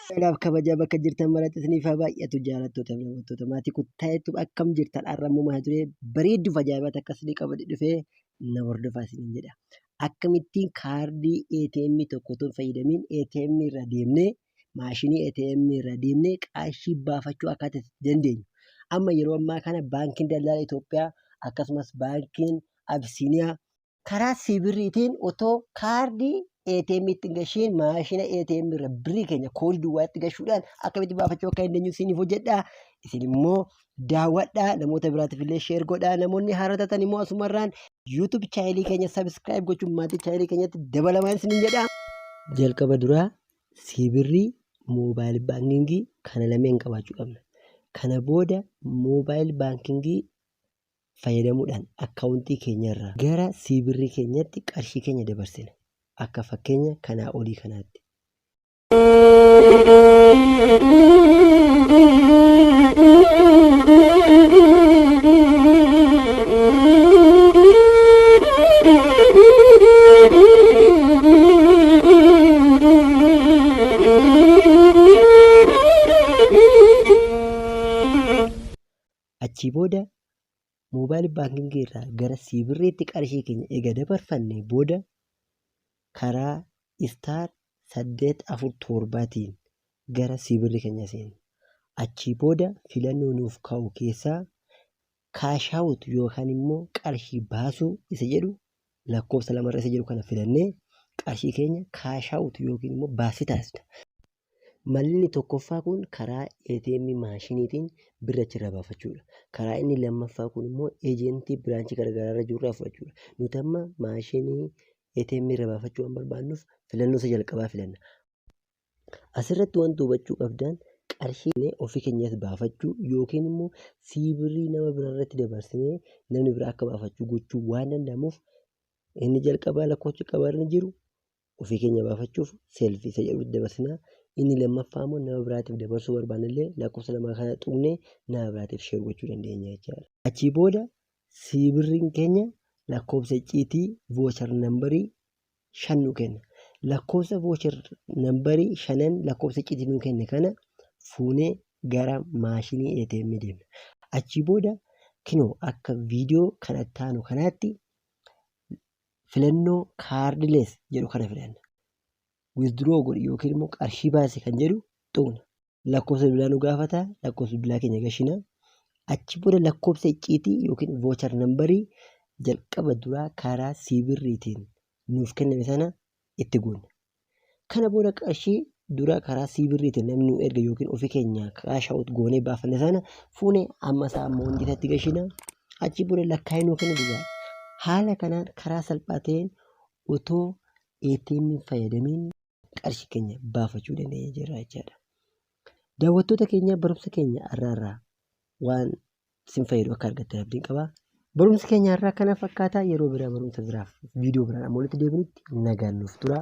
Kanaaf kabajaa bakka jirtan maratti isiniif haa baay'atu jaalattoota fi daawwattoota maatii kuttaa'eetu akkam jirtan har'ammoo maal duree bareedduuf ajaa'ibaatti akkasii qabadhe dhufee na hordofaa isiniin jedha. Akkamittiin kaardii ATM tokko otoo hin fayyadamiin ATM irra deemnee maashinii ATM irra deemnee qarshii baafachuu akka dandeenyu. Amma yeroo ammaa kana baankiin daldala Itoophiyaa akkasumas baankiin Abisiiniyaa karaa siibirriitiin otoo kaardii ATM itti gashiin maashina ATM irra birrii keenya koodii duwwaa itti gashuudhaan akkamitti baafachuu akka dandeenyu isiniif hojjedhaa. Isin immoo daawwadhaa, namoota biraatiif illee sheer godhaa. Namoonni haaratatan immoo asumarraan YouTube chaanelii keenya subscribe gochuun maatii chaanelii keenyatti dabalamaa isiniin jedhaa. Jalqaba duraa siibirrii moobaayil baankingii kana lameen qabaachuu qabna. Kana booda moobaayil baankingii fayyadamuudhaan akkaawuntii keenyarraa gara siibirrii keenyatti qarshii keenya dabarsina. Akka fakkeenya kanaa olii kanaatti. Achii booda moobaayil baankingii irraa gara siibirriitti qarshii keenya eega dabarfanne booda karaa istaar 847tiin gara siibirrii keenya seenu. Achii booda filannoo nuuf ka'u keessaa kaashaawut yookaan immoo qarshii baasuu isa jedhu lakkoofsa lamarra isa jedhu kana filannee qarshii keenya kaashaawut yookiin immoo baasii taasisna. Malli tokkoffaa kun karaa ATM maashiniitiin birra achirraa baafachuudha. Karaa inni lammaffaa kun immoo eejentii biraanchii garagaraarra jirurraa fudhachuudha. Nuti amma maashinii ATM irra baafachuu waan barbaannuuf filannoo isa jalqabaa filanna. Asirratti wanti hubachuu qabdan qarshii ofii keenyas baafachuu yookiin immoo siibirrii nama biraarratti dabarsinee namni biraa akka baafachuu gochuu waan danda'amuuf inni jalqabaa lakkoofsi qabarri jiru ofii keenya baafachuuf seelfii isa jedhutti dabarsinaa. Inni lammaffaa immoo nama biraatiif dabarsuu barbaannillee lakkoofsa lamaa kana tuqnee nama biraatiif sheer gochuu dandeenya jechaadha. Achii booda siibirriin keenya lakkoofsa icciitii voochar nambarii 5 nu kenna. Lakkoofsa voochar nambarii 5 lakkoofsa icciitii nu kenne kana fuunee gara maashinii ATM deemna. Achii booda kinoo akka viidiyoo kanatti taanu kanaatti filannoo kaardilees jedhu kana filanna. Withdraw godhi yookiin immoo qarshii baase kan jedhu tuqna. Lakkoofsa bilbilaa nu gaafata. Lakkoofsa bilbilaa keenya gashina. Achi booda lakkoofsa icciitii yookiin voochar nambarii jalqaba duraa karaa siibirriitiin nuuf kenname sana itti goonna. Kana booda qarshii dura karaa siibirriitiin namni nu erga yookiin ofii keenya kaashaawut goonee baafanne sana fuunee amma isaa ammoo hundi isatti gashina. Achi booda lakkaa'ee nuu kenna dhugaa. Haala kanaan karaa salphaa ta'een otoo ATM fayyadamiin qarshii keenya baafachuu dandeenya jirra jechaadha. Daawwattoota keenya barumsa keenya irraa waan isin fayyadu akka argattan abdiin qaba. Barumsa keenya irraa kana fakkaataa yeroo biraa barumsa biraaf viidiyoo biraan amma walitti deebinutti nagaan nuuf tura.